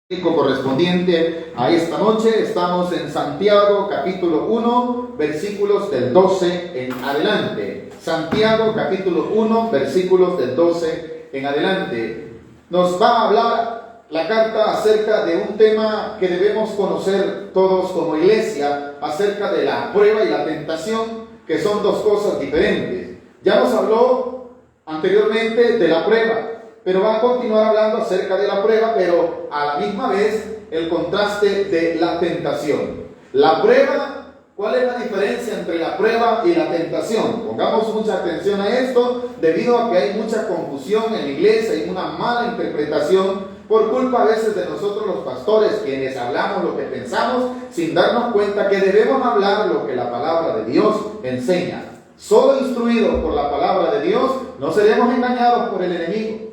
Correspondiente a esta noche. Estamos en Santiago capítulo 1 versículos del 12 en adelante. Santiago capítulo 1 versículos del 12 en adelante. Nos va a hablar la carta acerca de un tema que debemos conocer todos como iglesia, acerca de la prueba y la tentación, que son dos cosas diferentes. Ya nos habló anteriormente de la prueba, pero va a continuar hablando acerca de la prueba, pero a la misma vez el contraste de la tentación. La prueba, ¿cuál es la diferencia entre la prueba y la tentación? Pongamos mucha atención a esto, debido a que hay mucha confusión en la iglesia y una mala interpretación por culpa a veces de nosotros los pastores, quienes hablamos lo que pensamos sin darnos cuenta que debemos hablar lo que la palabra de Dios enseña. Solo instruidos por la palabra de Dios no seremos engañados por el enemigo.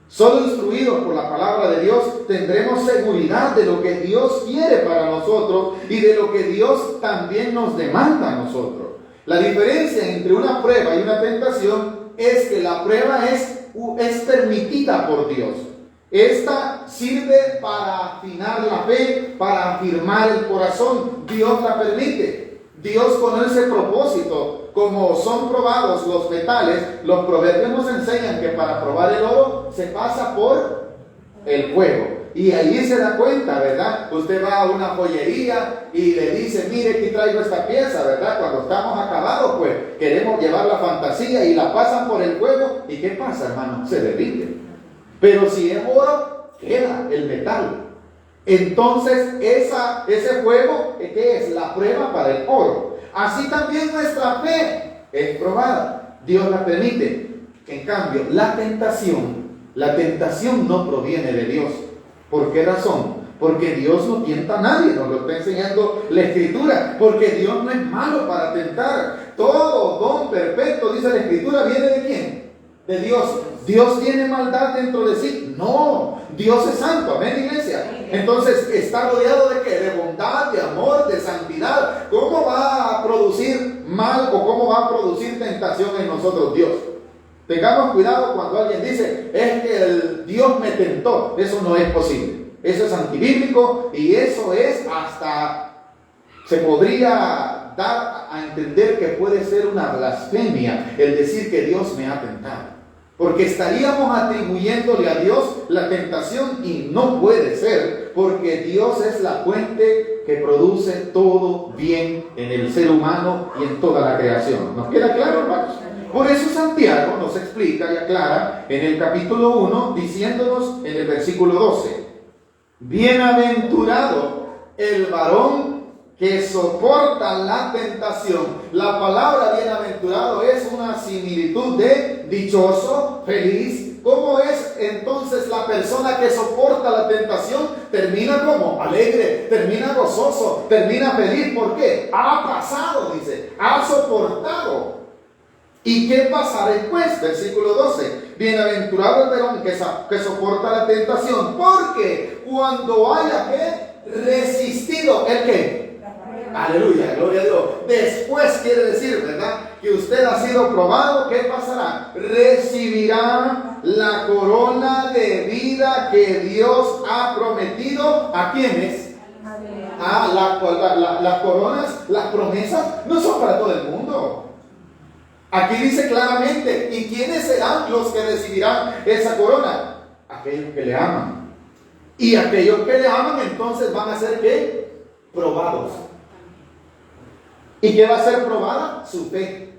Solo instruidos por la palabra de Dios tendremos seguridad de lo que Dios quiere para nosotros y de lo que Dios también nos demanda a nosotros. La diferencia entre una prueba y una tentación es que la prueba es permitida por Dios. Esta sirve para afinar la fe, para afirmar el corazón. Dios la permite. Dios con ese propósito. Como son probados los metales, los proverbios nos enseñan que para probar el oro se pasa por el fuego. Y ahí se da cuenta, ¿verdad? Usted va a una joyería y le dice, mire, aquí traigo esta pieza, ¿verdad? Cuando estamos acabados, pues queremos llevar la fantasía y la pasan por el fuego. ¿Y qué pasa, hermano? Se derrite. Pero si es oro, queda el metal. Entonces, ese fuego, ¿qué es? La prueba para el oro. Así también nuestra fe es probada. Dios la permite. En cambio, la tentación no proviene de Dios. ¿Por qué razón? Porque Dios no tienta a nadie. Nos lo está enseñando la Escritura. Porque Dios no es malo para tentar. Todo don perfecto, dice la Escritura, ¿viene de quién? De Dios. ¿Dios tiene maldad dentro de sí? No. Dios es santo. Amén, iglesia. Entonces está rodeado de ¿qué? De bondad, de amor, de santidad. ¿Cómo va a producir mal o cómo va a producir tentación en nosotros Dios? Tengamos cuidado cuando alguien dice, es que el Dios me tentó. Eso no es posible. Eso es antibíblico y eso es hasta, se podría dar a entender que puede ser una blasfemia el decir que Dios me ha tentado. Porque estaríamos atribuyéndole a Dios la tentación y no puede ser, porque Dios es la fuente que produce todo bien en el ser humano y en toda la creación. ¿Nos queda claro, hermanos? Por eso Santiago nos explica y aclara en el capítulo 1, diciéndonos en el versículo 12, bienaventurado el varón que soporta la tentación. La palabra bienaventurado es una similitud de dichoso, feliz. ¿Cómo es entonces la persona que soporta la tentación? Termina como alegre, termina gozoso, termina feliz. ¿Por qué? Ha pasado, dice, ha soportado. ¿Y qué pasa después? Versículo 12. Bienaventurado el varón que soporta la tentación, porque cuando haya que resistido, ¿el qué? Aleluya, gloria a Dios. Después quiere decir, ¿verdad? Que usted ha sido probado. ¿Qué pasará? Recibirá la corona de vida que Dios ha prometido. ¿A quiénes? Las coronas, las promesas no son para todo el mundo. Aquí dice claramente, ¿y quiénes serán los que recibirán esa corona? Aquellos que le aman. Y aquellos que le aman entonces van a ser ¿qué? Probados. ¿Y qué va a ser probada? Su fe.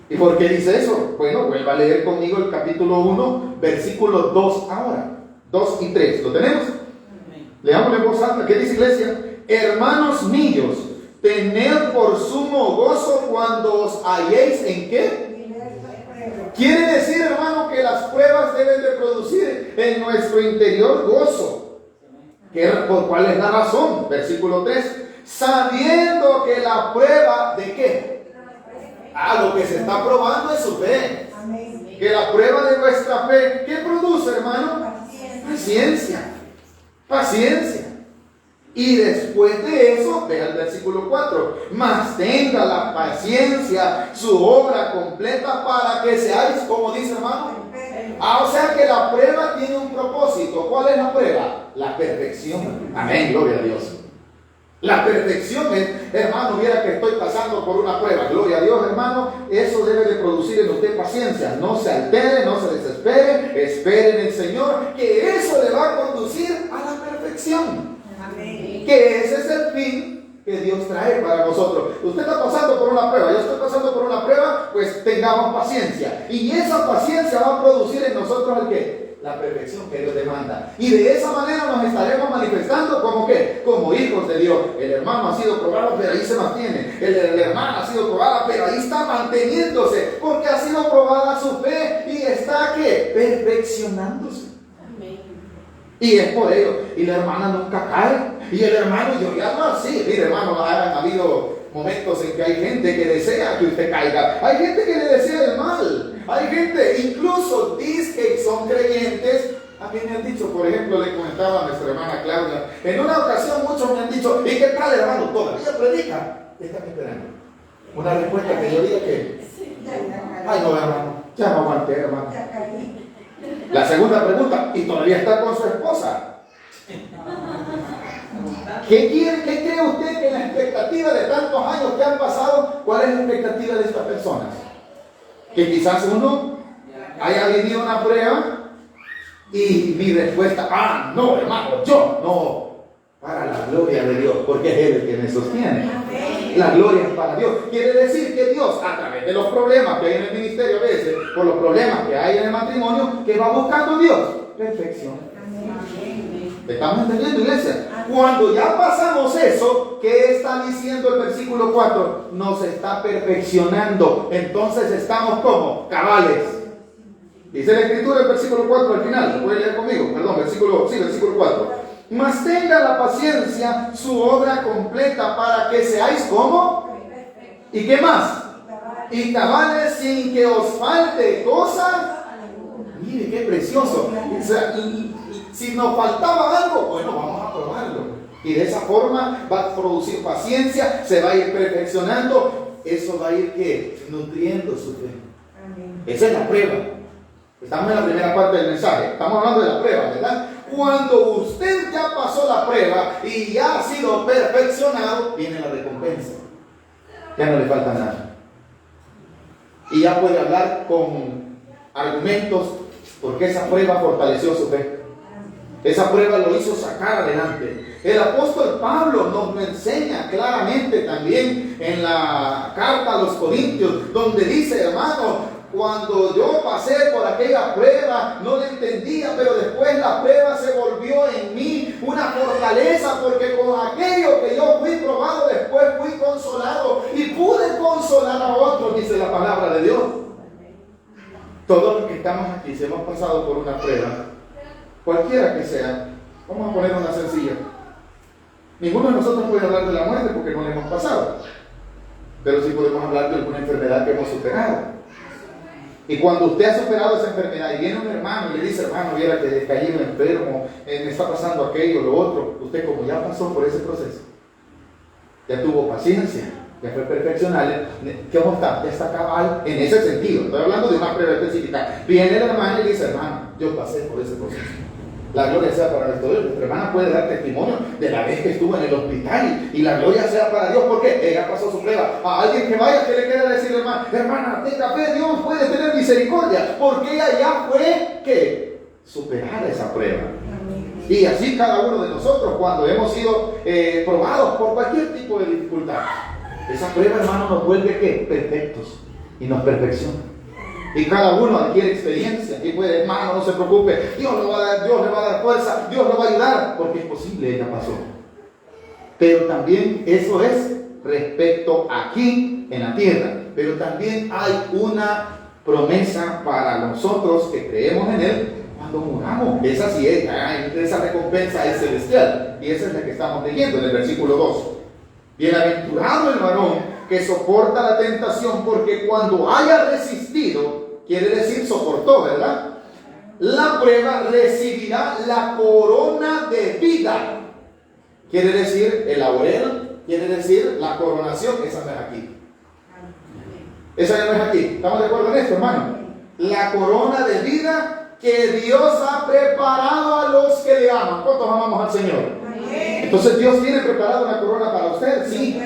¿Y por qué dice eso? Bueno, vuelva a leer conmigo el capítulo 1, versículos 2 ahora. 2 y 3. ¿Lo tenemos? Leámoslo en voz alta. ¿Qué dice, iglesia? Hermanos míos, tened por sumo gozo cuando os halléis en ¿qué? Quiere decir, hermano, que las pruebas deben de producir en nuestro interior gozo. ¿Por cuál es la razón? Versículo 3. Sabiendo que la prueba de ¿qué? Lo que se está probando es su fe. Que la prueba de nuestra fe, ¿qué produce, hermano? Paciencia. Y después de eso, vea el versículo 4, mas tenga la paciencia su obra completa para que seáis, como dice, hermano, O sea que la prueba tiene un propósito. ¿Cuál es la prueba? La perfección. Amén, gloria a Dios. La perfección es, hermano, mira que estoy pasando por una prueba. Gloria a Dios, hermano. Eso debe de producir en usted paciencia. No se altere, no se desespere. Espere en el Señor, que eso le va a conducir a la perfección. Amén. Que ese es el fin que Dios trae para nosotros. Usted está pasando por una prueba, yo estoy pasando por una prueba, pues tengamos paciencia. Y esa paciencia va a producir en nosotros el ¿qué? La perfección que Dios demanda. Y de esa manera nos estaremos manifestando como ¿qué? Como hijos de Dios. El hermano ha sido probado, pero ahí se mantiene. El hermano ha sido probada, pero ahí está manteniéndose, porque ha sido probada su fe y está ¿qué? Perfeccionándose. Y es por ello. Y la hermana nunca cae. Y el hermano, yo ya no así. Mire, hermano, han habido momentos en que hay gente que desea que usted caiga. Hay gente que le desea el mal. Hay gente, incluso dice que son creyentes. A mí me han dicho, por ejemplo, le comentaba a nuestra hermana Claudia, en una ocasión muchos me han dicho, ¿y qué tal, hermano? ¿Todavía predica? ¿Qué están esperando? Una respuesta que yo diga que, ay no, hermano, ya no aguanté, hermano. La segunda pregunta, ¿y todavía está con su esposa? ¿Qué cree usted que en la expectativa de tantos años que han pasado, cuál es la expectativa de estas personas? Que quizás uno haya vivido una prueba y mi respuesta, no, hermano, yo no, para la gloria de Dios, porque es Él el que me sostiene. La gloria es para Dios. Quiere decir que Dios, a través de los problemas que hay en el ministerio a veces, por los problemas que hay en el matrimonio, que va buscando Dios, perfección. ¿Me estamos entendiendo, iglesia? Cuando ya pasamos eso, ¿qué está diciendo el versículo 4? Nos está perfeccionando. Entonces estamos como cabales. Dice la escritura el versículo 4 al final. ¿Lo puede leer conmigo? Perdón, versículo 4. Mas tenga la paciencia su obra completa para que seáis como. ¿Y qué más? Y cabales sin que os falte cosa. Mire qué precioso. O sea, si nos faltaba algo, bueno, vamos a probarlo. Y de esa forma va a producir paciencia, se va a ir perfeccionando. Eso va a ir ¿qué? Nutriendo su fe. Amén. Esa es la prueba. Estamos en la primera parte del mensaje. Estamos hablando de la prueba, ¿verdad? Cuando usted ya pasó la prueba y ya ha sido perfeccionado, viene la recompensa. Ya no le falta nada. Y ya puede hablar con argumentos, porque esa prueba fortaleció su fe. Esa prueba lo hizo sacar adelante. El apóstol Pablo nos lo enseña claramente también en la carta a los Corintios, donde dice, hermano, cuando yo pasé por aquella prueba, no la entendía, pero después la prueba se volvió en mí una fortaleza, porque con aquello que yo fui probado, después fui consolado y pude consolar a otros, dice la palabra de Dios. Todos los que estamos aquí, si hemos pasado por una prueba, cualquiera que sea, vamos a poner una sencilla. Ninguno de nosotros puede hablar de la muerte porque no la hemos pasado, pero sí podemos hablar de alguna enfermedad que hemos superado. Y cuando usted ha superado esa enfermedad y viene un hermano y le dice, hermano, viera que he caído enfermo, me está pasando aquello, lo otro, usted como ya pasó por ese proceso, ya tuvo paciencia, ya fue perfeccional, ¿cómo está? Ya está cabal en ese sentido. Estoy hablando de una prueba específica. Viene el hermano y le dice, hermano, yo pasé por ese proceso. La gloria sea para nuestro Dios. Nuestra hermana puede dar testimonio de la vez que estuvo en el hospital y la gloria sea para Dios porque ella pasó su prueba. A alguien que vaya, que le quiera decir, hermana, tenga fe, Dios puede tener misericordia porque ella ya fue que superar esa prueba. Y así cada uno de nosotros cuando hemos sido probados por cualquier tipo de dificultad, esa prueba, hermano, nos vuelve ¿qué? Perfectos y nos perfecciona. Y cada uno adquiere experiencia. Y puede, hermano, no se preocupe, Dios le va a dar fuerza, Dios lo va a ayudar, porque es posible, ella pasó. Pero también eso es respecto aquí en la tierra. Pero también hay una promesa para nosotros que creemos en Él cuando muramos. Esa sí es, esa recompensa es celestial. Y esa es la que estamos leyendo en el versículo 2. Bienaventurado el varón que soporta la tentación, porque cuando haya resistido, quiere decir soportó, ¿verdad? La prueba, recibirá la corona de vida. Quiere decir el laurel, quiere decir la coronación. Esa no es aquí. Esa ya no es aquí. ¿Estamos de acuerdo en esto, hermano? La corona de vida que Dios ha preparado a los que le aman. ¿Cuántos amamos al Señor? Entonces Dios tiene preparado una corona para usted, sí.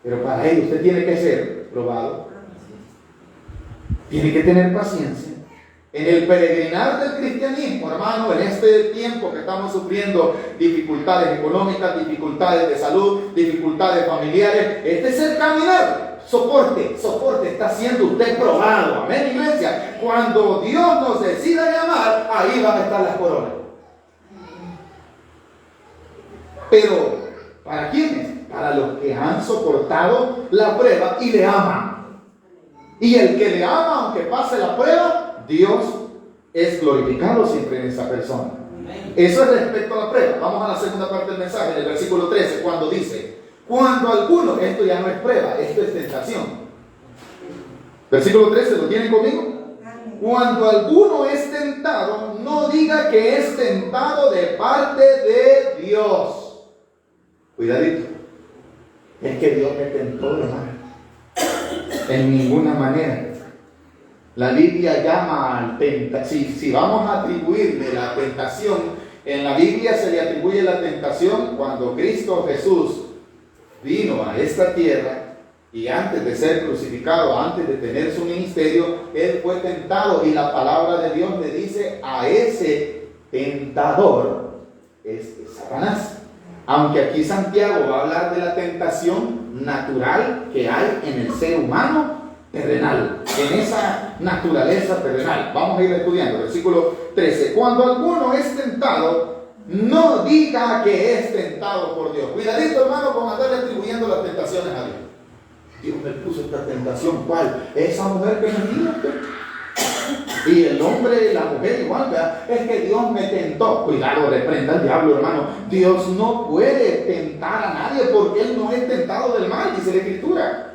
Pero para ello usted tiene que ser probado. Tiene que tener paciencia. En el peregrinar del cristianismo, hermano, en este tiempo que estamos sufriendo dificultades económicas, dificultades de salud, dificultades familiares, este es el caminar. Soporte, está siendo usted probado. Amén, iglesia. Cuando Dios nos decida llamar, ahí van a estar las coronas. Pero, ¿para quiénes? Para los que han soportado la prueba y le aman. Y el que le ama, aunque pase la prueba, Dios es glorificado siempre en esa persona. Eso es respecto a la prueba. Vamos a la segunda parte del mensaje, en el versículo 13, cuando dice: cuando alguno, esto ya no es prueba, esto es tentación. Versículo 13, ¿lo tienen conmigo? Cuando alguno es tentado, no diga que es tentado de parte de Dios. Cuidadito. Es que Dios me tentó, hermano. En ninguna manera. La Biblia llama al tentación. Si vamos a atribuirle la tentación, en la Biblia se le atribuye la tentación cuando Cristo Jesús vino a esta tierra y antes de ser crucificado, antes de tener su ministerio, Él fue tentado y la palabra de Dios le dice a ese tentador es Satanás. Aunque aquí Santiago va a hablar de la tentación natural que hay en el ser humano terrenal, en esa naturaleza terrenal. Vamos a ir estudiando. Versículo 13. Cuando alguno es tentado, no diga que es tentado por Dios. Cuidadito, hermano, con andarle atribuyendo las tentaciones a Dios. Dios me puso esta tentación. ¿Cuál? Esa mujer que me dio. Y el hombre y la mujer igual, ¿verdad? Es que Dios me tentó. Cuidado, reprenda al diablo, hermano. Dios no puede tentar a nadie porque Él no es tentado del mal, dice la Escritura.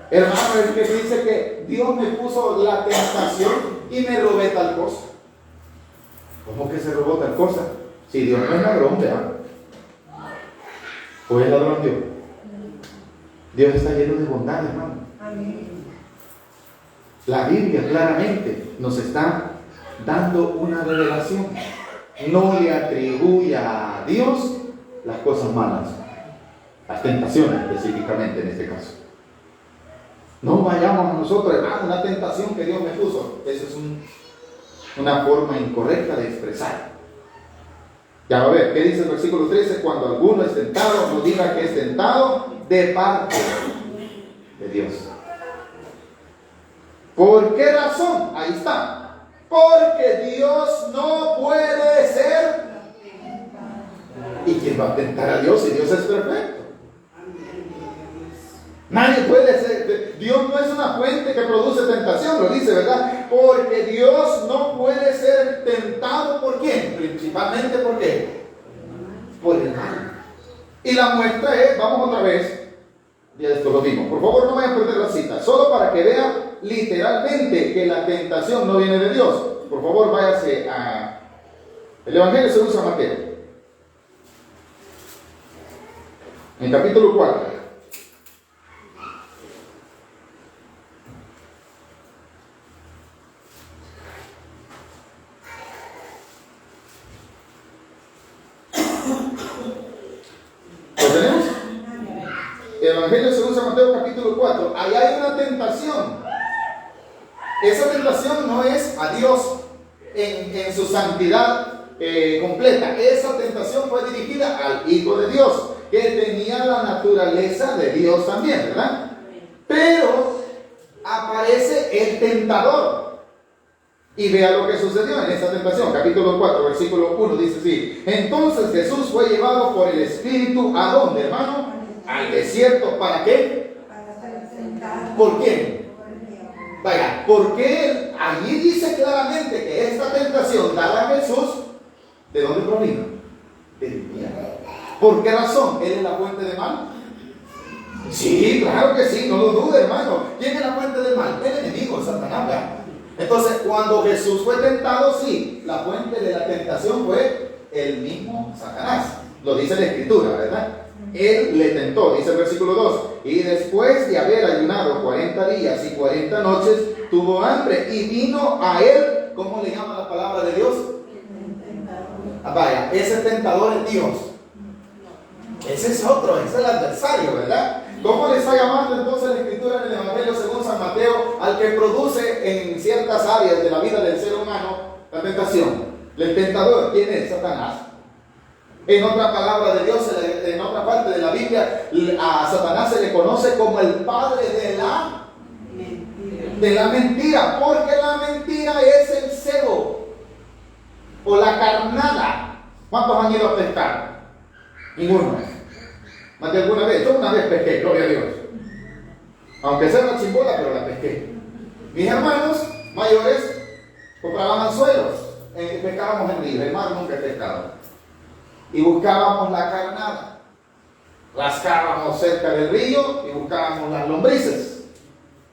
Hermano, es que dice que Dios me puso la tentación y me robé tal cosa. ¿Cómo que se robó tal cosa? Si Dios no es ladrón, ¿verdad? ¿O es ladrón Dios? Dios está lleno de bondad, hermano. La Biblia claramente nos está dando una revelación. No le atribuya a Dios las cosas malas, las tentaciones específicamente en este caso. No vayamos a nosotros, hermano, una tentación que Dios me puso. Eso es una forma incorrecta de expresar. Ya va a ver, ¿qué dice el versículo 13? Cuando alguno es tentado, no diga que es tentado de parte de Dios. ¿Por qué razón? Ahí está. Porque Dios no puede ser. ¿Y quién va a tentar a Dios si Dios es perfecto? Nadie puede ser. Dios no es una fuente que produce tentación, lo dice, ¿verdad? Porque Dios no puede ser tentado ¿por quién? Principalmente ¿por qué? Por el mal. Y la muestra es, vamos otra vez, ya esto lo vimos. Por favor, no vayan a perder la cita, solo para que vean literalmente que la tentación no viene de Dios. Por favor, váyase a el Evangelio según San Mateo, en capítulo 4. Evangelio según San Mateo capítulo 4. Ahí hay una tentación. Esa tentación no es a Dios en su santidad completa. Esa tentación fue dirigida al Hijo de Dios, que tenía la naturaleza de Dios también, ¿verdad? Pero aparece el tentador. Y vea lo que sucedió en esa tentación. Capítulo 4, versículo 1 dice así: entonces Jesús fue llevado por el Espíritu ¿a dónde, hermano? Al desierto. ¿Para qué? ¿Por quién? Vaya, porque allí dice claramente que esta tentación dada a Jesús, ¿de dónde provino? Del infierno. ¿Por qué razón? ¿Él es la fuente del mal? Sí, claro que sí, no lo dude, hermano. ¿Quién es la fuente del mal? El enemigo, Satanás, ¿verdad? Entonces, cuando Jesús fue tentado, sí, la fuente de la tentación fue el mismo Satanás. Lo dice la Escritura, ¿verdad? Él le tentó, dice el versículo 2, y después de haber ayunado 40 días y 40 noches, tuvo hambre y vino a él él, ¿cómo le llama la palabra de Dios? Vaya, ese tentador es Dios. Ese es otro, ese es el adversario, ¿verdad? ¿Cómo le está llamando entonces la Escritura en el Evangelio según San Mateo al que produce en ciertas áreas de la vida del ser humano la tentación? El tentador, ¿quién es? Satanás. En otra palabra de Dios, en otra parte de la Biblia, a Satanás se le conoce como el padre de la mentira, porque la mentira es el cebo o la carnada. ¿Cuántos han ido a pescar? Ninguno. Más de alguna vez. Yo una vez pesqué, gloria a Dios. Aunque sea una chimbola, pero la pesqué. Mis hermanos mayores compraban anzuelos. Pescábamos en río, el mar nunca he pescado. Y buscábamos la carnada. Rascábamos cerca del río y buscábamos las lombrices.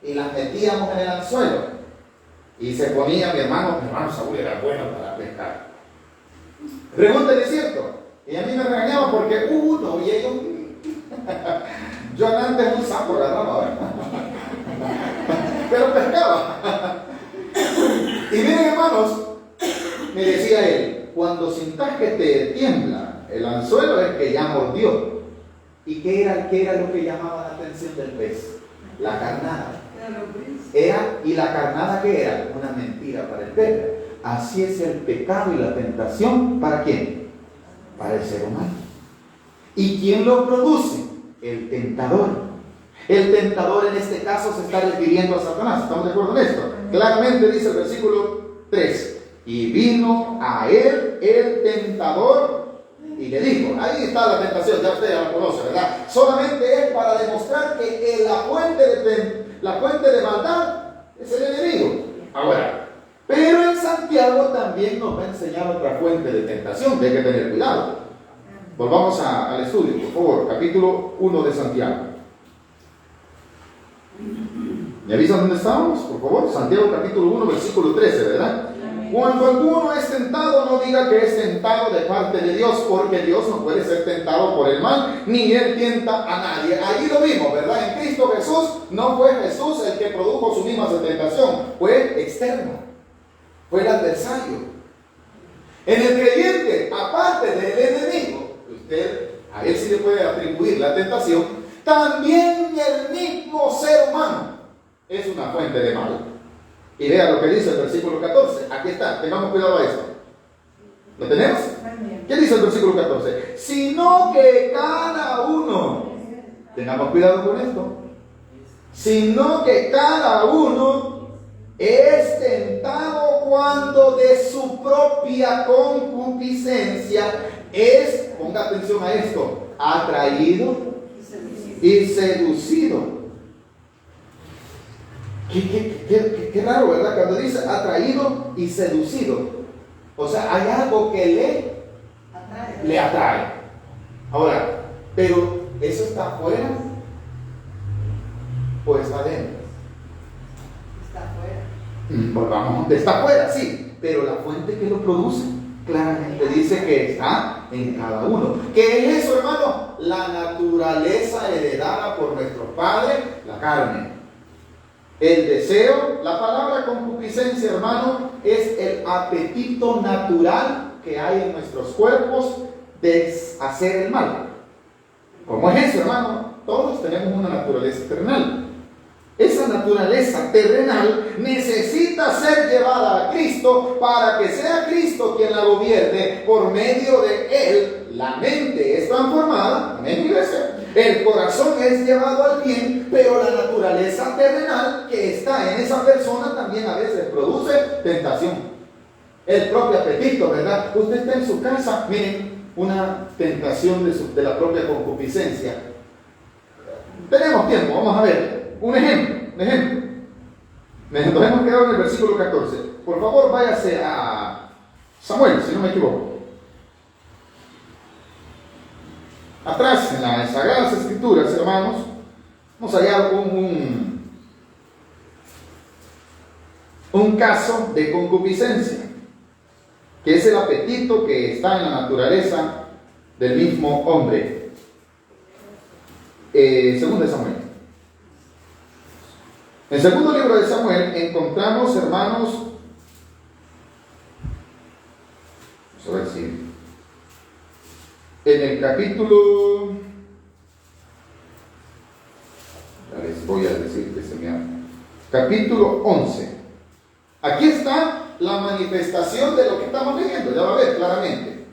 Y las metíamos en el anzuelo. Y se ponía mi hermano Saúl era bueno para pescar. Pregúntale, ¿cierto? Y a mí me regañaba porque uno y ellos. Yo antes un sapo agarraba, pero pescaba. Y miren, hermanos, me decía él, cuando sintas que te tiembla el anzuelo es que ya mordió. ¿Y qué era lo que llamaba la atención del pez? La carnada. ¿Y la carnada qué era? Una mentira para el pez. Así es el pecado y la tentación. ¿Para quién? Para el ser humano. ¿Y quién lo produce? El tentador. El tentador en este caso se está refiriendo a Satanás. ¿Estamos de acuerdo en esto? Claramente dice el versículo 3. Y vino a él el tentador y le dijo, ahí está la tentación, ya usted ya la conoce, ¿verdad? Solamente es para demostrar que la fuente de maldad es el enemigo. Ahora, pero en Santiago también nos va a enseñar otra fuente de tentación, hay que tener cuidado. Volvamos al estudio, por favor, capítulo 1 de Santiago. ¿Me avisan dónde estamos? Por favor, Santiago capítulo 1, versículo 13, ¿verdad? Cuando alguno es tentado, no diga que es tentado de parte de Dios, porque Dios no puede ser tentado por el mal, ni Él tienta a nadie. Allí lo vimos, ¿verdad? En Cristo Jesús, no fue Jesús el que produjo su misma tentación, fue externo, fue el adversario. En el creyente, aparte del enemigo, a él sí le puede atribuir la tentación, también el mismo ser humano es una fuente de mal. Y vea lo que dice el versículo 14. Aquí está, tengamos cuidado a esto. ¿Lo tenemos? ¿Qué dice el versículo 14? Sino que cada uno, tengamos cuidado con esto, sino que cada uno es tentado cuando de su propia concupiscencia es, ponga atención a esto, atraído y seducido. Qué raro, ¿verdad? Cuando dice atraído y seducido. O sea, hay algo que le atrae. Ahora, pero ¿eso está afuera o está adentro? Está afuera. Volvamos, está afuera, sí, pero la fuente que lo produce claramente dice que está en cada uno. ¿Qué es eso, hermano? La naturaleza heredada por nuestro padre, la carne. El deseo, la palabra concupiscencia, hermano, es el apetito natural que hay en nuestros cuerpos de hacer el mal. ¿Cómo es eso, hermano? Todos tenemos una naturaleza terrenal. Esa naturaleza terrenal necesita ser llevada a Cristo para que sea Cristo quien la gobierne. Por medio de Él, la mente es transformada, amén, iglesia. El corazón es llevado al bien, pero la naturaleza terrenal que está en esa persona también a veces produce tentación. El propio apetito, ¿verdad? Usted está en su casa, miren, una tentación de la propia concupiscencia. Tenemos tiempo, vamos a ver. Un ejemplo. Nos hemos quedado en el versículo 14. Por favor, váyase a Samuel, si no me equivoco. Atrás, en las Sagradas Escrituras, hermanos, vamos a hallar un caso de concupiscencia, que es el apetito que está en la naturaleza del mismo hombre. Segundo de Samuel. En el segundo libro de Samuel encontramos, hermanos, a ver si en el capítulo, les voy a decir que se me ha, capítulo 11. Aquí está la manifestación de lo que estamos leyendo, ya va a ver claramente.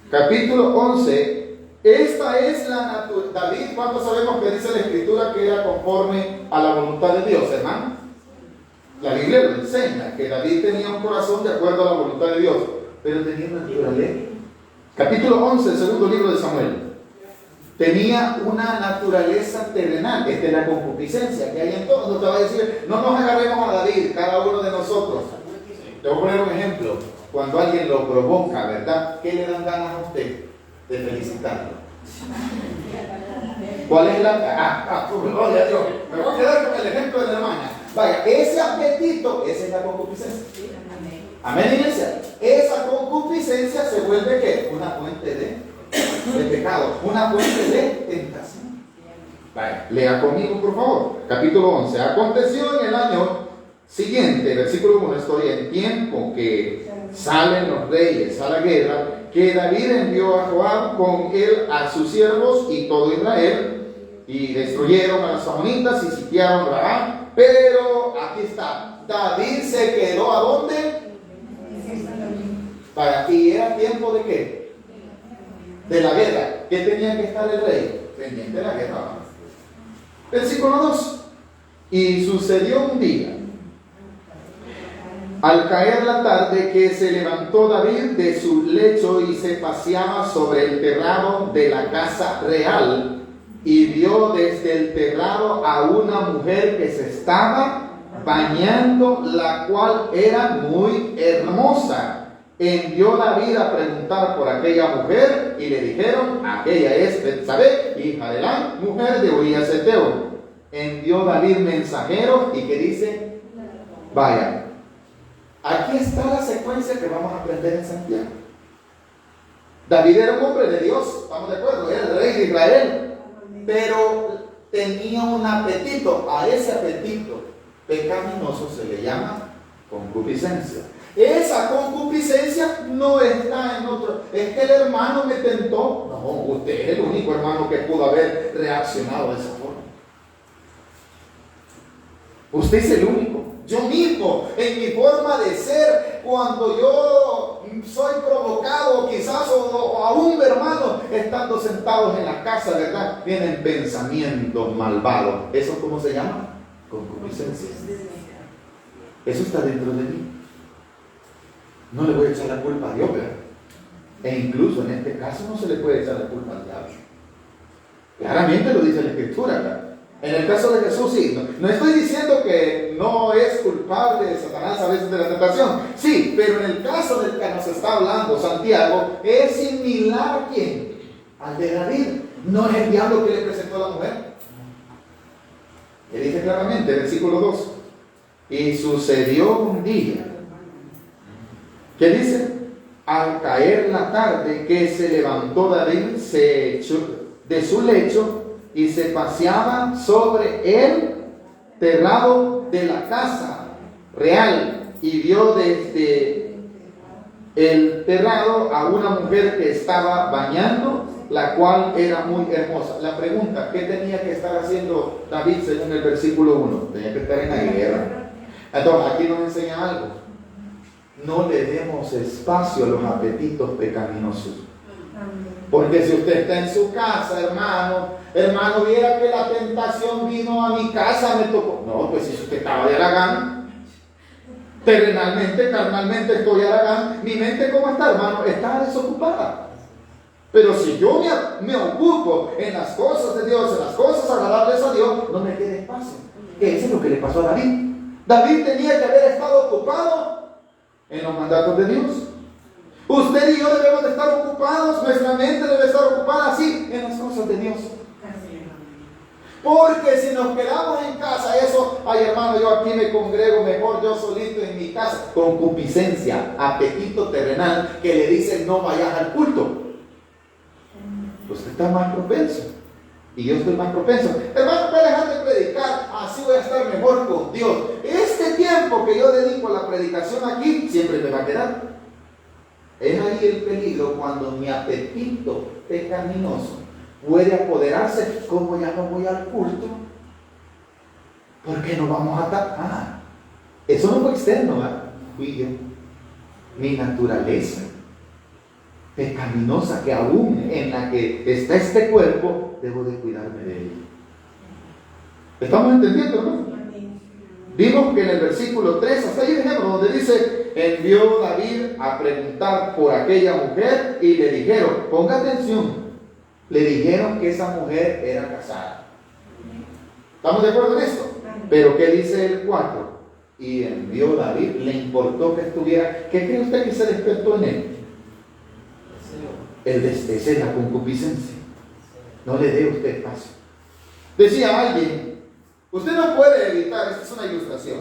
Capítulo 11, esta es la naturaleza. David, ¿cuánto sabemos que dice la Escritura que era conforme a la voluntad de Dios, hermano? La Biblia lo enseña, que David tenía un corazón de acuerdo a la voluntad de Dios, pero tenía una naturaleza. Capítulo 11, el segundo libro de Samuel. Tenía una naturaleza terrenal, esta es la concupiscencia que hay en todos. No te va a decir, no nos agarremos a David, cada uno de nosotros. Te voy a poner un ejemplo. Cuando alguien lo provoca, ¿verdad? ¿Qué le dan ganas a usted de felicitarlo? ¿Cuál es la...? Gloria a Dios. Me voy a quedar con el ejemplo de la hermana. Vaya, ese apetito, esa es la concupiscencia. Amén, iglesia. Esa concupiscencia se vuelve ¿qué? Una fuente de pecado, una fuente de tentación. Vaya, lea conmigo, por favor. Capítulo 11. Aconteció en el año siguiente, versículo 1, estoy en tiempo que salen los reyes a la guerra, que David envió a Joab con él a sus siervos y todo Israel, y destruyeron a los amonitas y sitiaron Rabá. Pero aquí está, David se quedó ¿a dónde? ¿Y era tiempo de qué? De la guerra. ¿Qué tenía que estar el rey? Pendiente de la guerra. Versículo 2. Y sucedió un día, al caer la tarde, que se levantó David de su lecho y se paseaba sobre el terrado de la casa real, y vio desde el terrado a una mujer que se estaba bañando, la cual era muy hermosa. Envió David a preguntar por aquella mujer, y le dijeron, aquella es Betsabé, hija de la mujer de Urías Eteo. Envió David mensajeros, y que dice, vaya, aquí está la secuencia que vamos a aprender en Santiago. David era un hombre de Dios, estamos de acuerdo, era el rey de Israel, pero tenía un apetito. A ese apetito pecaminoso se le llama concupiscencia. Esa concupiscencia no está en otro. Es que el hermano me tentó. No, usted es el único hermano que pudo haber reaccionado de esa forma. Usted es el único. Yo mismo, en mi forma de ser, cuando yo soy provocado, quizás o aún hermano, estando sentados en la casa, ¿verdad? Vienen pensamientos malvados. ¿Eso cómo se llama? Concupiscencia. Eso está dentro de mí. No le voy a echar la culpa a Dios, ¿verdad? E incluso en este caso no se le puede echar la culpa al diablo. Claramente lo dice la Escritura, ¿verdad? En el caso de Jesús, sí. No estoy diciendo que no es culpable de Satanás a veces de la tentación. Sí, pero en el caso del que nos está hablando Santiago, es similar a quién? Al de David. No es el diablo que le presentó a la mujer. Le dice claramente, versículo 2. Y sucedió un día. ¿Qué dice? Al caer la tarde, que se levantó David, se echó de su lecho y se paseaba sobre el terrado de la casa real, y vio desde el terrado a una mujer que estaba bañando, la cual era muy hermosa. La pregunta, ¿qué tenía que estar haciendo David según el versículo 1? Tenía que estar en la guerra. Entonces aquí nos enseña algo. No le demos espacio a los apetitos pecaminosos. Porque si usted está en su casa, hermano, viera que la tentación vino a mi casa, me tocó. No, pues si usted estaba de Aragán, terrenalmente, carnalmente estoy de Aragán, mi mente, ¿cómo está, hermano? Está desocupada. Pero si yo me ocupo en las cosas de Dios, en las cosas agradables a Dios, no me queda espacio. Eso es lo que le pasó a David. David tenía que haber estado ocupado en los mandatos de Dios. Usted y yo debemos de estar ocupados, nuestra mente debe estar ocupada así en las cosas de Dios. Porque si nos quedamos en casa, eso, ay hermano, yo aquí me congrego mejor yo solito en mi casa. Concupiscencia, apetito terrenal que le dicen no vayas al culto. Usted está más propenso. Y yo estoy más propenso. Hermano, voy a dejar de predicar, así voy a estar mejor con Dios. Este tiempo que yo dedico a la predicación aquí, siempre me va a quedar. Es ahí el peligro cuando mi apetito pecaminoso puede apoderarse. Como ya no voy al culto, ¿por qué no vamos a tapar? Eso no fue externo, ¿verdad? Fui yo. Mi naturaleza pecaminosa, que aún en la que está este cuerpo, debo de cuidarme de ella. ¿Estamos entendiendo, no? Vimos que en el versículo 3, hasta ahí dejemos, donde dice, envió David a preguntar por aquella mujer y le dijeron, ponga atención, le dijeron que esa mujer era casada. ¿Estamos de acuerdo en esto? Pero ¿qué dice el 4? Y envió David, le importó que estuviera. ¿Qué cree usted que se despertó en él? El deseo, la concupiscencia. No le dé usted espacio. Decía alguien, usted no puede evitar, esta es una ilustración,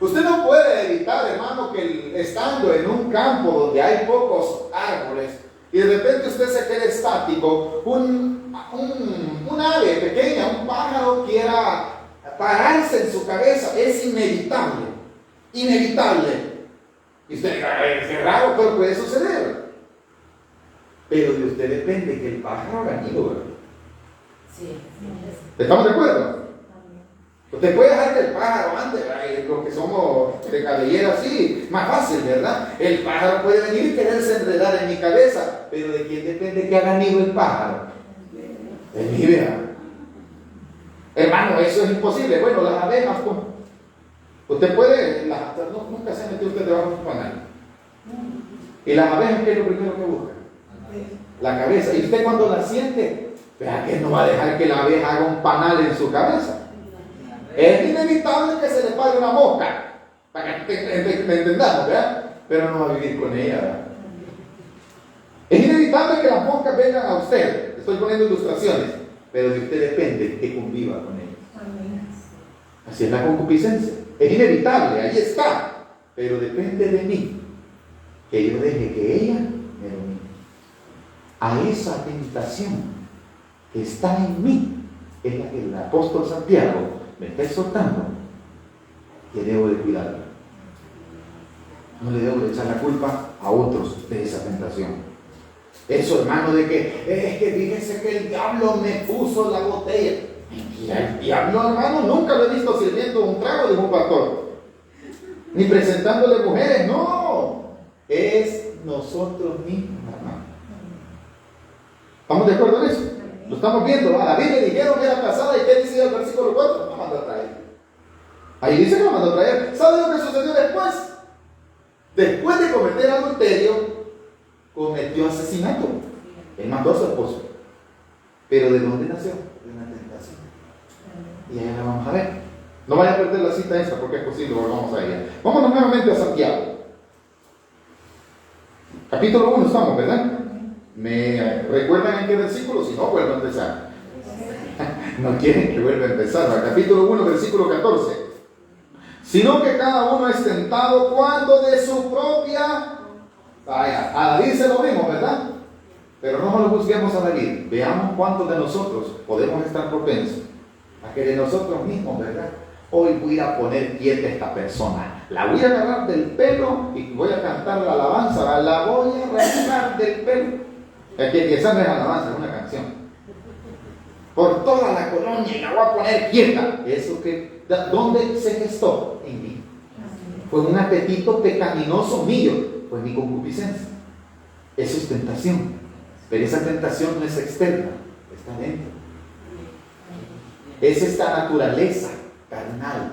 usted no puede evitar, hermano, que estando en un campo donde hay pocos árboles y de repente usted se quede estático, un ave pequeña, un pájaro quiera pararse en su cabeza. Es inevitable, inevitable. Y usted diga, qué raro, pero puede suceder. Pero de usted depende que el pájaro haga nido, ¿verdad? Sí. ¿Estamos de acuerdo? Usted puede dejar que el pájaro ande, ¿verdad? Y los que somos de cabellera así, más fácil, ¿verdad? El pájaro puede venir y quererse enredar en mi cabeza, pero ¿de quién depende que haga nido el pájaro? De mí, ¿verdad? Hermano, eso es imposible. Bueno, las abejas, pues, usted puede, nunca se ha metido usted debajo de un panal. Y las abejas, ¿qué es lo primero que buscan? La cabeza. Y usted cuando la siente, vea que no va a dejar que la abeja haga un panal en su cabeza. Es inevitable que se le pare una mosca, para que me entendamos, ¿verdad? Pero no va a vivir con ella, ¿verdad? Es inevitable que las moscas vengan a usted. Estoy poniendo ilustraciones, pero de usted depende que conviva con ellas. Así es la concupiscencia. Es inevitable, ahí está. Pero depende de mí que yo deje que ella me domine. A esa tentación que está en mí es la que el apóstol Santiago me está exhortando que debo de cuidarla. No le debo de echar la culpa a otros de esa tentación. Eso, hermano, de que es que fíjese que el diablo me puso la botella. Mentira, el diablo, hermano, nunca lo he visto sirviendo un trago de un pastor, ni presentándole mujeres, no. Es nosotros mismos, hermano. ¿Estamos de acuerdo en eso? Lo estamos viendo. A David le dijeron que era casada, y ¿qué dice el versículo 4? La mandó a traer. Ahí dice que la mandó a traer. ¿Sabe lo que sucedió después? Después de cometer adulterio, cometió asesinato. Él mató a su esposo. ¿Pero de dónde nació? De una tentación. Y ahí la vamos a ver. No vaya a perder la cita esta porque es posible, volvamos a ella. Vámonos nuevamente a Santiago. Capítulo 1 estamos, ¿verdad? ¿Me recuerdan en qué versículo? Si no, vuelvo a empezar. No quieren que vuelva a empezar. Capítulo 1, versículo 14. Sino que cada uno es tentado cuando de su propia... Vaya, a David se lo vimos, ¿verdad? Pero no lo juzguemos a David. Veamos cuántos de nosotros podemos estar propensos a que de nosotros mismos, ¿verdad? Hoy voy a poner quieta a esta persona. La voy a agarrar del pelo y voy a cantar la alabanza. La voy a arrancar del pelo. Que esa no es alabanza, es una canción. Por toda la colonia y la voy a poner quieta. Eso que, ¿dónde se gestó? En mí. Fue un apetito pecaminoso mío. Pues mi concupiscencia. Eso es tentación. Pero esa tentación no es externa, está dentro. Es esta naturaleza carnal.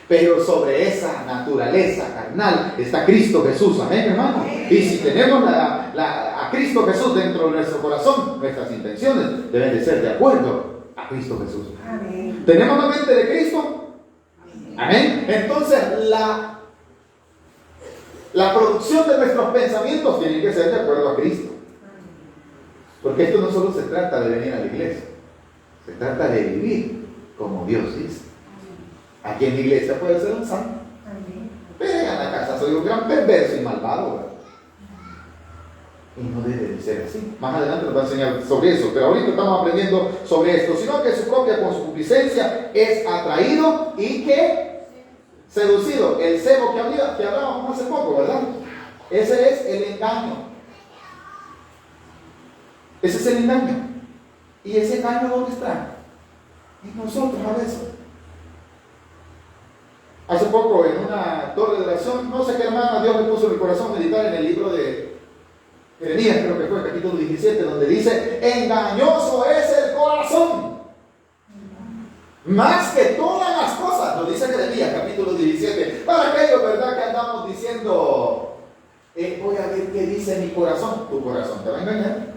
Pero sobre esa naturaleza carnal está Cristo Jesús. Amén, hermano. Y si tenemos a Cristo Jesús dentro de nuestro corazón, nuestras intenciones deben de ser de acuerdo a Cristo Jesús. Amén. ¿Tenemos la mente de Cristo? Amén. Entonces la producción de nuestros pensamientos tiene que ser de acuerdo a Cristo. Porque esto no solo se trata de venir a la iglesia, se trata de vivir como Dios dice. Aquí en la iglesia puede ser un santo, pero en la casa soy un gran perverso y malvado, ¿verdad? Y no debe de ser así. Más adelante nos va a enseñar sobre eso, pero ahorita estamos aprendiendo sobre esto. Sino que su propia concupiscencia es atraído y que seducido. El cebo que hablábamos hace poco, ¿verdad? Ese es el engaño. Ese es el engaño. ¿Y ese engaño dónde está? En nosotros a veces. Hace poco en una torre de oración, no sé qué hermana Dios me puso en el corazón meditar en el libro de Jeremías, creo que fue el capítulo 17, donde dice: engañoso es el corazón, más que todas las cosas. Lo dice Jeremías, capítulo 17. Para aquellos, ¿verdad?, que andamos diciendo, voy a ver qué dice mi corazón. Tu corazón te va a engañar.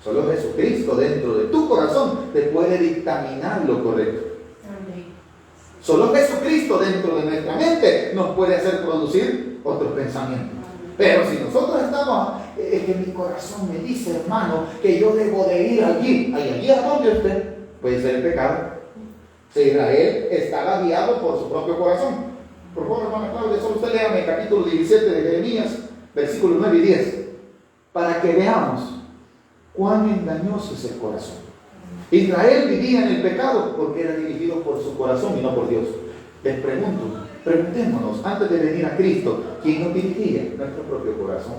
Solo Jesucristo dentro de tu corazón te puede dictaminar lo correcto. Solo Jesucristo dentro de nuestra mente nos puede hacer producir otros pensamientos. Pero si nosotros estamos, es que mi corazón me dice, hermano, que yo debo de ir allí a donde usted, puede ser el pecado. Si Israel estaba guiado por su propio corazón. Por favor, hermana Claudia, solo usted léame el capítulo 17 de Jeremías, versículos 9 y 10, para que veamos cuán engañoso es el corazón. Israel vivía en el pecado porque era dirigido por su corazón y no por Dios. Les preguntémonos, antes de venir a Cristo, ¿quién nos dirigía? Nuestro propio corazón.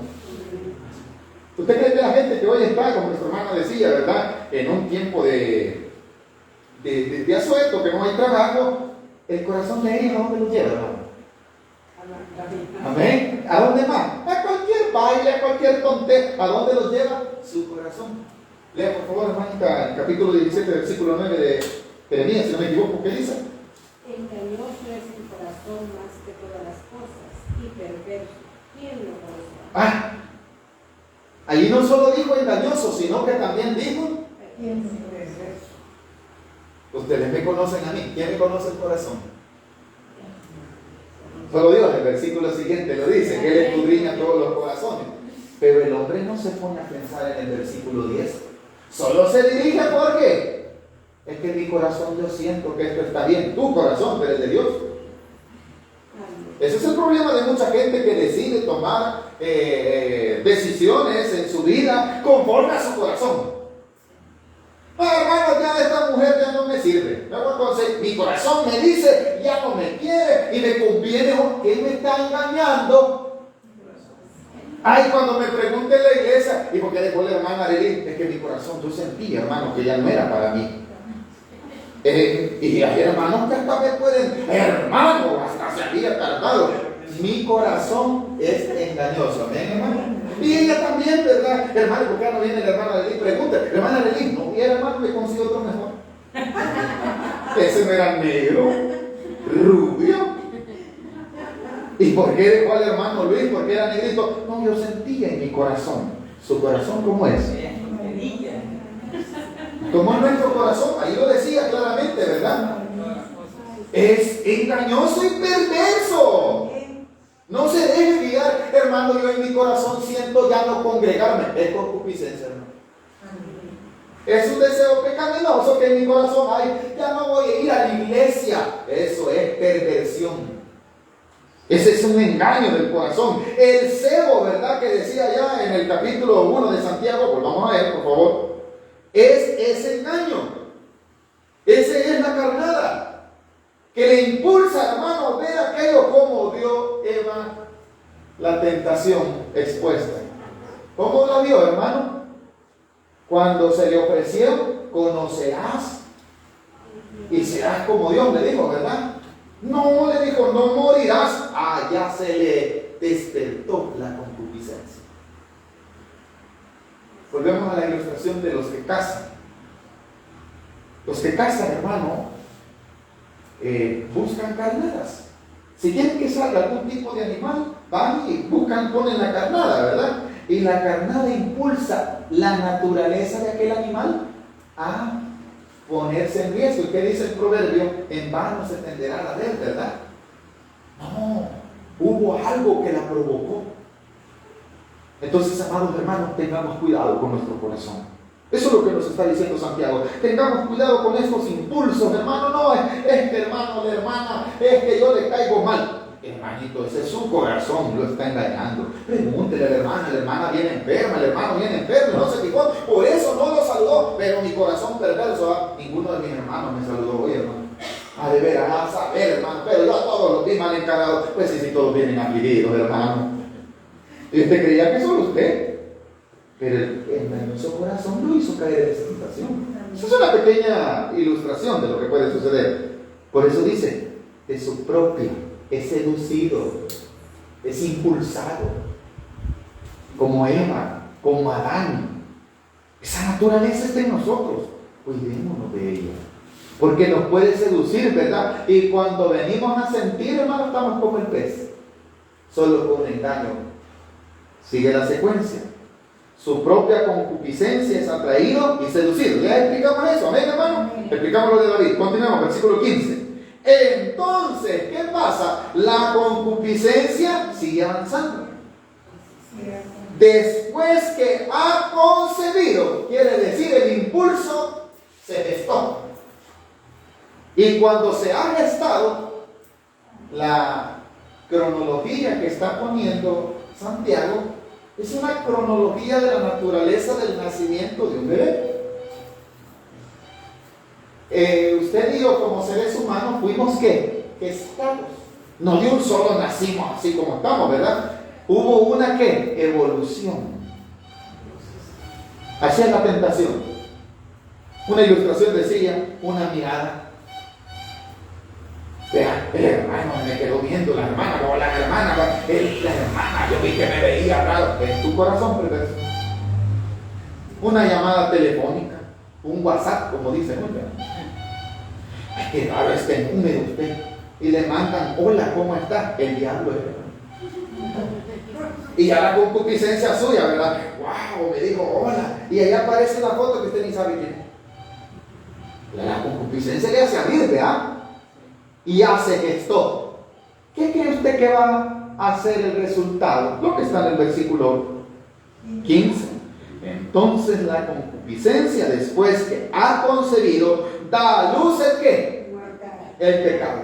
¿Usted cree que la gente que hoy está, como nuestra hermana decía, ¿verdad?, en un tiempo de asueto, que no hay trabajo, el corazón de ellos, ¿a dónde lo lleva, hermano? Amén. ¿A dónde más? A cualquier baile, a cualquier tontería. ¿A dónde los lleva? Su corazón. Lea por favor, hermanita, el capítulo 17, versículo 9 de Jeremías, si no me equivoco, ¿qué dice? Engañoso es el corazón más que todas las cosas y perverso. ¿Quién lo conoce? Allí no solo dijo engañoso, sino que también dijo, ¿Quién es perverso? ustedes me conocen a mí. ¿Quién me conoce el corazón? Solo Dios, el versículo siguiente lo dice, que Él escudriña todos los corazones. Pero el hombre no se pone a pensar en el versículo 10. Solo se dirige ¿por qué? Es que en mi corazón yo siento que esto está bien. Tu corazón, pero el de Dios. Ese es el problema de mucha gente que decide tomar decisiones en su vida conforme a su corazón. Hermano, ya esta mujer ya no me sirve. Entonces, mi corazón me dice, ya no me quiere y me conviene, que me está engañando. Ay, cuando me pregunte en la iglesia, ¿y por qué dejó la hermana Arely? Es que mi corazón, yo sentía, hermano, que ya no era para mí. Y hay hermanos que hasta me pueden, hermano, hasta se había tardado. Mi corazón es engañoso, ¿amén, hermano? Y ella también, ¿verdad? Hermano, ¿por qué no viene la hermana Arely? Pregunta, hermana Arely, no, y el hermano me consiguió otro mejor. Ese no era negro, rubio. ¿Y por qué dejó al hermano Luis? ¿Por qué era negrito? No, yo sentía en mi corazón. ¿Su corazón cómo es? ¿Cómo es nuestro corazón? Ahí lo decía claramente, ¿verdad? Es engañoso y perverso. No se deje guiar, hermano. Yo en mi corazón siento ya no congregarme. Es concupiscencia, hermano. Es un deseo pecaminoso que en mi corazón hay. Ya no voy a ir a la iglesia. Eso es perversión. Ese es un engaño del corazón. El cebo, ¿verdad?, que decía ya en el capítulo 1 de Santiago, pues vamos a ver, por favor, es ese engaño. Ese es la carnada que le impulsa, hermano, a ver aquello como vio Eva la tentación expuesta. ¿Cómo la vio, hermano? Cuando se le ofreció, conocerás y serás como Dios, le dijo, ¿verdad? No, le dijo, no morirás. Ya se le despertó la concupiscencia. Volvemos a la ilustración de los que cazan. Los que cazan, hermano, buscan carnadas. Si tienen que salga algún tipo de animal, van y buscan, ponen la carnada, ¿verdad? Y la carnada impulsa la naturaleza de aquel animal a ponerse en riesgo. ¿Y qué dice el proverbio? En vano se tenderá la red, ¿verdad? No, hubo algo que la provocó. Entonces, amados hermanos, tengamos cuidado con nuestro corazón. Eso es lo que nos está diciendo Santiago. Tengamos cuidado con estos impulsos, hermano. No, es que hermano, la hermana, es que yo le caigo mal. Hermanito, ese es su corazón, lo está engañando. Pregúntele a la hermana viene enferma, el hermano viene enfermo, no se fijó, por eso no lo saludó, pero mi corazón perverso, ninguno de mis hermanos me saludó hoy, hermano. De veras, a saber, hermano, pero yo a todos los vi mal encarados. Pues sí, todos vienen afligidos, hermano. Y usted creía que solo usted, pero el engañoso corazón lo hizo caer en esa tentación. Esa es una pequeña ilustración de lo que puede suceder. Por eso dice, de su propia, es seducido, es impulsado, como Eva, como Adán. Esa naturaleza está en nosotros, cuidémonos de ella, porque nos puede seducir, ¿verdad? Y cuando venimos a sentir, hermano, estamos como el pez, solo con un engaño. Sigue la secuencia. Su propia concupiscencia es atraído y seducido. ¿Ya explicamos eso? ¿Amén, hermano? Explicamos lo de David. Continuamos, versículo 15. Entonces, ¿qué pasa? La concupiscencia sigue avanzando. Después que ha concebido, quiere decir el impulso se gestó. Y cuando se ha gestado, la cronología que está poniendo Santiago es una cronología de la naturaleza del nacimiento de un bebé. Usted y yo como seres humanos fuimos ¿qué? Gestados. No de un solo nacimos así como estamos, ¿verdad? Hubo una ¿qué? Evolución. Así es la tentación. Una ilustración decía, una mirada. Vean, el hermano me quedó viendo, la hermana, la hermana, yo vi que me veía raro. En tu corazón perverso. Una llamada telefónica, un WhatsApp, como dicen, ¿no? Ay, qué raro este número usted. Y le mandan, hola, ¿cómo está? El diablo es, ¿verdad? Y ya la concupiscencia suya, ¿verdad? Wow, me dijo, hola. Y ahí aparece la foto que usted ni sabe quién es. La concupiscencia le hace abrir, ¿verdad? Y hace esto. ¿Qué cree usted que va a ser el resultado? Lo que está en el versículo 15. Entonces la concupiscencia, después que ha concebido, da a luz el ¿qué? El pecado.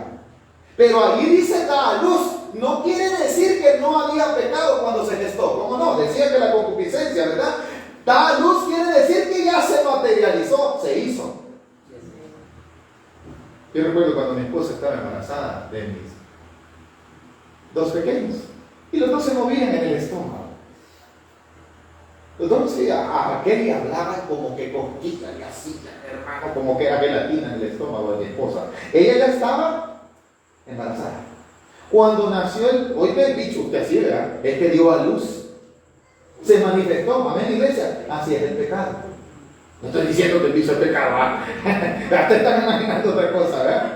Pero allí dice da a luz. No quiere decir que no había pecado cuando se gestó. ¿Cómo no? Decía que la concupiscencia, ¿verdad? Da a luz quiere decir que ya se materializó, se hizo. Yo recuerdo cuando mi esposa estaba embarazada de mis dos pequeños y los dos se movían en el estómago. Los dos a aquel y hablaban como que cosquillas y así, hermano, como que había gelatina en el estómago de mi esposa. Ella ya estaba embarazada. Cuando nació oiga el bicho, usted así, ¿verdad? Es que dio a luz. Se manifestó, amén, iglesia. Así es el pecado. No estoy diciendo que el bicho es pecado, ¿verdad? Te están imaginando otra cosa, ¿verdad?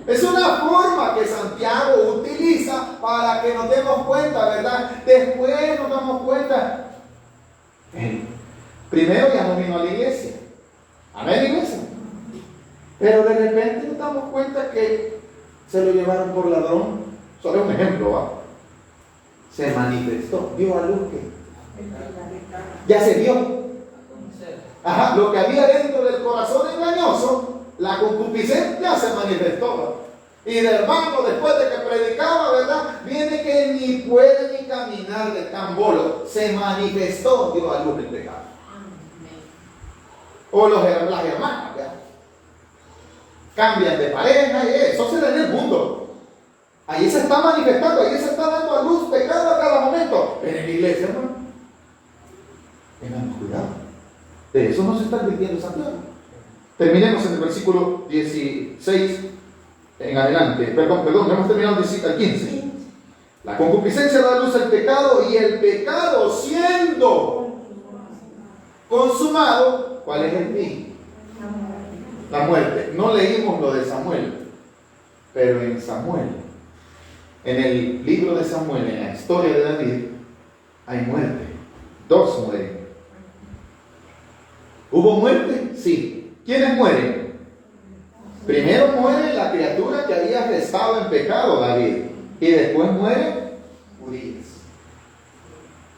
Es una forma que Santiago utiliza para que nos demos cuenta, ¿verdad? Después nos damos cuenta. Primero ya no vino a la iglesia. Amén, iglesia. Pero de repente nos damos cuenta que se lo llevaron por ladrón. Solo un ejemplo, ¿va? Se manifestó, dio a luz que ya se vio. Ajá, lo que había dentro del corazón engañoso, la concupiscencia se manifestó, ¿va? Y de hermano, después de que predicaba, ¿verdad? Viene que ni puede ni caminar de tan bolo. Se manifestó, dio a luz el pecado. O las hermanas, ¿verdad? Cambian de pareja y eso se da en el mundo. Ahí se está manifestando, ahí se está dando a luz pecado a cada momento. Pero en la iglesia, hermano, tengamos cuidado. De eso no se está advirtiendo Santiago. Terminemos en el versículo 16 en adelante. Perdón, hemos terminado el 15. La concupiscencia da a luz el pecado y el pecado siendo consumado, ¿cuál es el fin? La muerte. No leímos lo de Samuel, pero en Samuel, en el libro de Samuel, en la historia de David, hay muerte. Dos mueren. ¿Hubo muerte? Sí. ¿Quiénes mueren? Primero muere la criatura que había gestado en pecado, David. Y después muere Urías.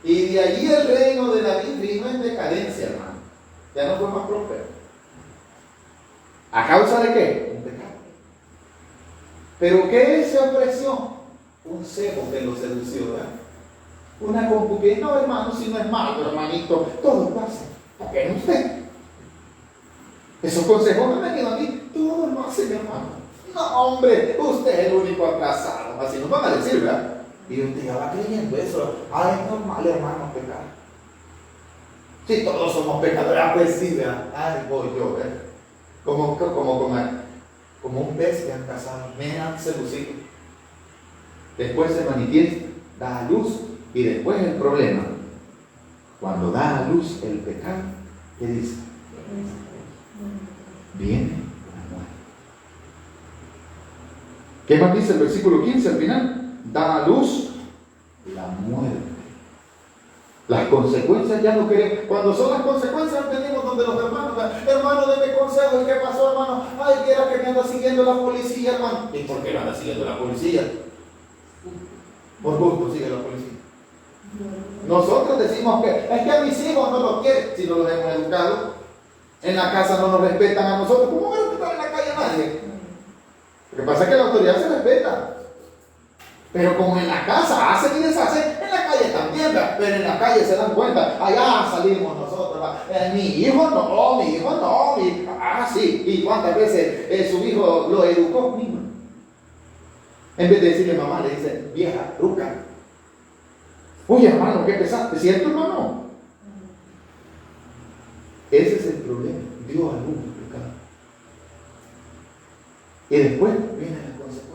Y de allí el reino de David vino en decadencia, hermano. Ya no fue más próspero. ¿A causa de qué? Un pecado. ¿Pero qué se ofreció? Un cebo que lo sedució, ¿verdad? Una concupiscencia. No, hermano, si no es malo, hermanito, todo pasa. ¿Por qué no usted? Esos consejos me han venido a mí. Todo lo hace mi hermano. No, hombre, usted es el único atrasado. Así nos van a decir, ¿verdad? Y usted ya va creyendo eso. Ay, es normal, hermano, pecar. Si todos somos pecadores, pues sí, ¿verdad? Ay, voy yo, ¿verdad? Como un pez que han cazado, me han seducido. Después se manifiesta, da a luz, y después el problema. Cuando da a luz el pecado, ¿qué dice? Viene la muerte. ¿Qué más dice el versículo 15 al final? Da a luz la muerte. Las consecuencias ya no queremos. Cuando son las consecuencias venimos donde los hermanos. Hermano, denme consejo. ¿Y qué pasó, hermano? Ay, que era que me anda siguiendo la policía, hermano. ¿Y por qué me anda siguiendo la policía? Por gusto sigue la policía. Nosotros decimos que es que a mis hijos no los quieren. Si no los hemos educado, en la casa no nos respetan a nosotros. ¿Cómo van a respetar en la calle a nadie? Lo que pasa es que la autoridad se respeta. Pero como en la casa hacen y deshacen, en la calle también, ¿verdad? Pero en la calle se dan cuenta, allá salimos nosotros, mi hijo no, sí, y cuántas veces su hijo lo educó, mismo. En vez de decirle mamá, le dice, vieja, ruca. Oye, hermano, qué pesado, ¿es cierto, hermano? Ese es el problema, Dios alumno el pecado. Y después vienen las consecuencias.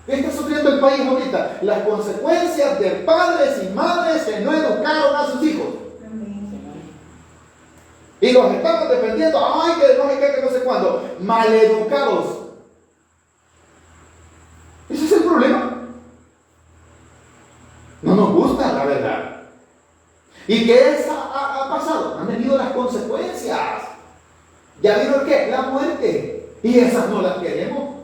¿Qué está sufriendo el país ahorita? Las consecuencias de padres y madres que no educaron a sus hijos. Y los estamos defendiendo. Ay, que no sé qué, que no sé cuándo. Maleducados. Ese es el problema. No nos gusta la verdad. ¿Y qué ha pasado? Han venido las consecuencias. ¿Ya vino el qué? La muerte. Y esas no las queremos.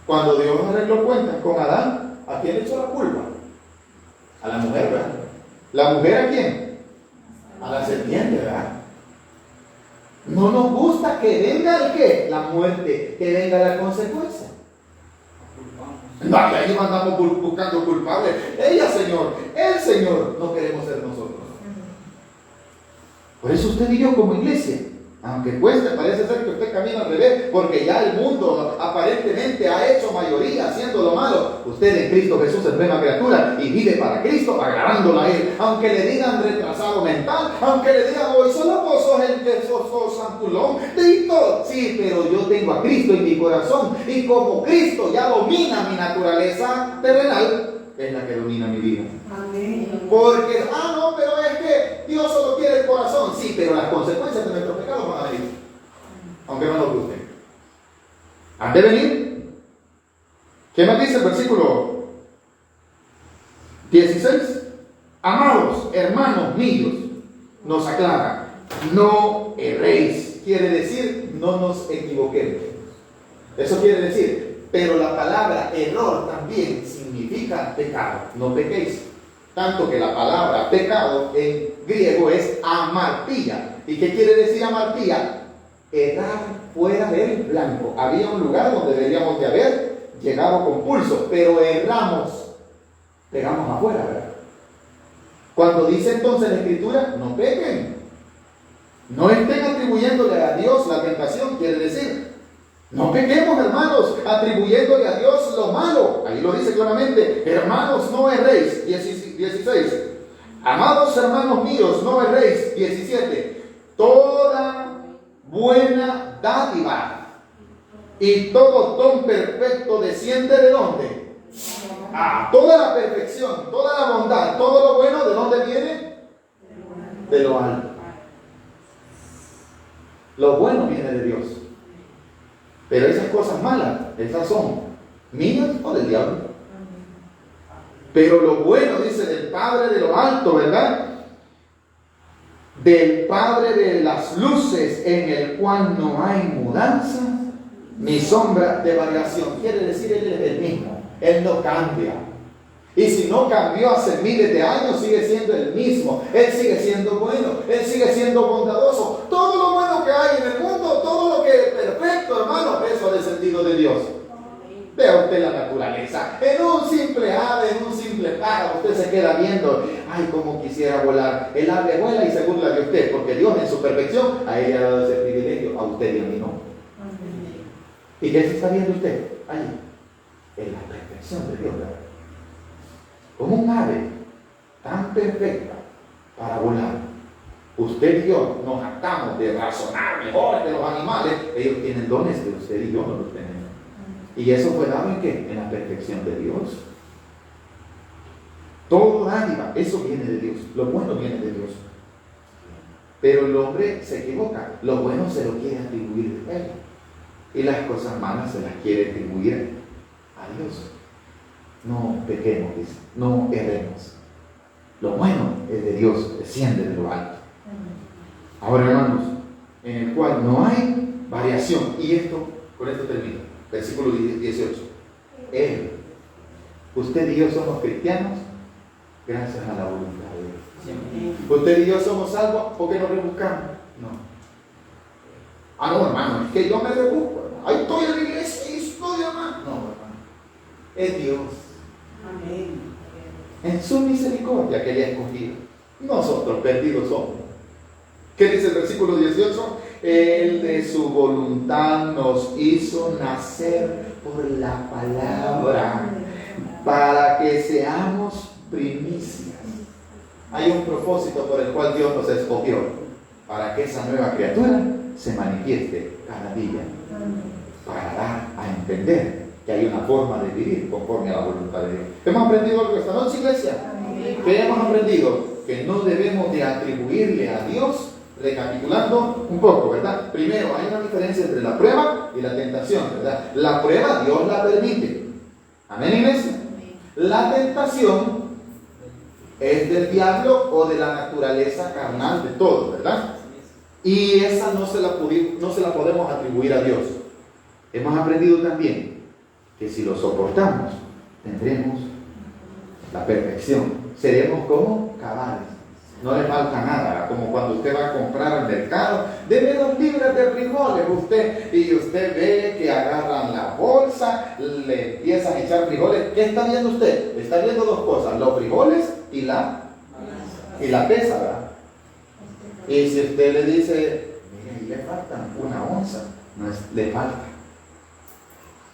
Cuando Dios arregló cuentas con Adán, ¿a quién le echó la culpa? A la mujer, ¿verdad? ¿La mujer a quién? A la serpiente, ¿verdad? No nos gusta que venga el qué? La muerte, que venga la consecuencia. No, ahí andamos buscando culpables. Ella, Señor, el Señor, no queremos ser nosotros. Por eso usted y yo como iglesia, aunque cueste, parece ser que usted camina al revés, porque ya el mundo aparentemente ha hecho mayoría haciendo lo malo. Usted en Cristo Jesús es nueva criatura y vive para Cristo, agradándola a Él. Aunque le digan retrasado mental, aunque le digan hoy solo vos sos el que sos santulón, y todo. Sí, pero yo tengo a Cristo en mi corazón, y como Cristo ya domina mi naturaleza terrenal, es la que domina mi vida. Amén. Porque, no, pero es que Dios solo quiere el corazón. Sí, pero las consecuencias de nuestros pecados van a venir. Aunque no nos guste. ¿Han de venir? ¿Qué más dice el versículo 16? Amados hermanos míos, nos aclara, no erréis. Quiere decir, no nos equivoquemos. Eso quiere decir, pero la palabra error también significa pecado. No pequéis. Tanto que la palabra pecado en griego es amartía. ¿Y qué quiere decir amartía? Errar fuera del blanco. Había un lugar donde deberíamos de haber llegado con pulso, pero erramos. Pegamos afuera, ¿verdad? Cuando dice entonces la Escritura, no pequen. No estén atribuyéndole a Dios la tentación, quiere decir, no pequemos, hermanos, atribuyéndole a Dios lo malo. Ahí lo dice claramente, hermanos, no erréis. 16. Amados hermanos míos, no erréis. 17. Toda buena dádiva y todo don perfecto desciende ¿de dónde? Toda la perfección, toda la bondad, todo lo bueno, ¿de dónde viene? De lo alto. Lo bueno viene de Dios. Pero esas cosas malas, esas son mías o del diablo. Pero lo bueno, dice, del Padre de lo alto, ¿verdad? Del Padre de las luces, en el cual no hay mudanza ni sombra de variación. Quiere decir, Él es el mismo. Él no cambia. Y si no cambió hace miles de años, sigue siendo el mismo. Él sigue siendo bueno. Él sigue siendo bondadoso. Todo lo bueno que hay en el mundo, todo lo que es perfecto, hermano, eso es el sentido de Dios. Vea usted la naturaleza. En un simple ave, en un simple pájaro, usted se queda viendo. Ay, cómo quisiera volar. El ave vuela y se burla de usted, porque Dios en su perfección a ella ha dado ese privilegio, a usted y a mí no. ¿Y qué se está viendo usted? Ahí, en la perfección de Dios, ¿verdad? como un ave tan perfecta para volar. Usted y yo nos jactamos de razonar mejor que los animales. Ellos tienen dones que usted y yo no los tenemos. ¿Y eso fue dado en qué? En la perfección de Dios. Todo dádiva, eso viene de Dios. Lo bueno viene de Dios. Pero el hombre se equivoca. Lo bueno se lo quiere atribuir a él. Y las cosas malas se las quiere atribuir a Dios. No pequemos, dice. No erremos. Lo bueno es de Dios, desciende de lo alto. Ahora, hermanos, en el cual no hay variación. Y esto, con esto termino. Versículo 18. Él, usted y yo somos cristianos gracias a la voluntad de Dios. Usted y yo somos salvos porque nos rebuscamos. No. Ah, no, hermano, es que yo me rebusco. Ahí estoy en la iglesia y estudio, hermano. No, hermano. Es Dios. Amén. En su misericordia que le ha escogido. Nosotros perdidos somos. ¿Qué dice el versículo 18? Él de su voluntad nos hizo nacer por la palabra para que seamos primicias. Hay un propósito por el cual Dios nos escogió, para que esa nueva criatura se manifieste cada día, para dar a entender que hay una forma de vivir conforme a la voluntad de Dios. ¿Hemos aprendido algo esta noche, iglesia? ¿Qué hemos aprendido? Que no debemos de atribuirle a Dios, recapitulando un poco, ¿verdad? Primero, hay una diferencia entre la prueba y la tentación, ¿verdad? La prueba Dios la permite. ¿Amén, iglesia? La tentación es del diablo o de la naturaleza carnal de todos, ¿verdad? Y esa no se la podemos atribuir a Dios. Hemos aprendido también que si lo soportamos, tendremos la perfección. Seremos como cabales. No le falta nada, como cuando usted va a comprar al mercado, deme 2 libras de frijoles, y usted ve que agarran la bolsa, le empiezan a echar frijoles. ¿Qué está viendo usted? Está viendo 2 cosas, los frijoles y la pesa, ¿verdad? Y si usted le dice, mire, ahí le faltan 1 onza, le falta.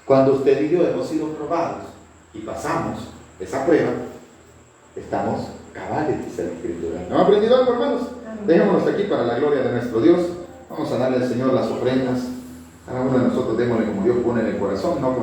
Cuando usted y yo hemos sido probados y pasamos esa prueba, estamos cabales, dice la Escritura. ¿No han aprendido algo, hermanos? Dejémonos aquí para la gloria de nuestro Dios. Vamos a darle al Señor las ofrendas. Cada uno de nosotros démosle como Dios pone en el corazón, no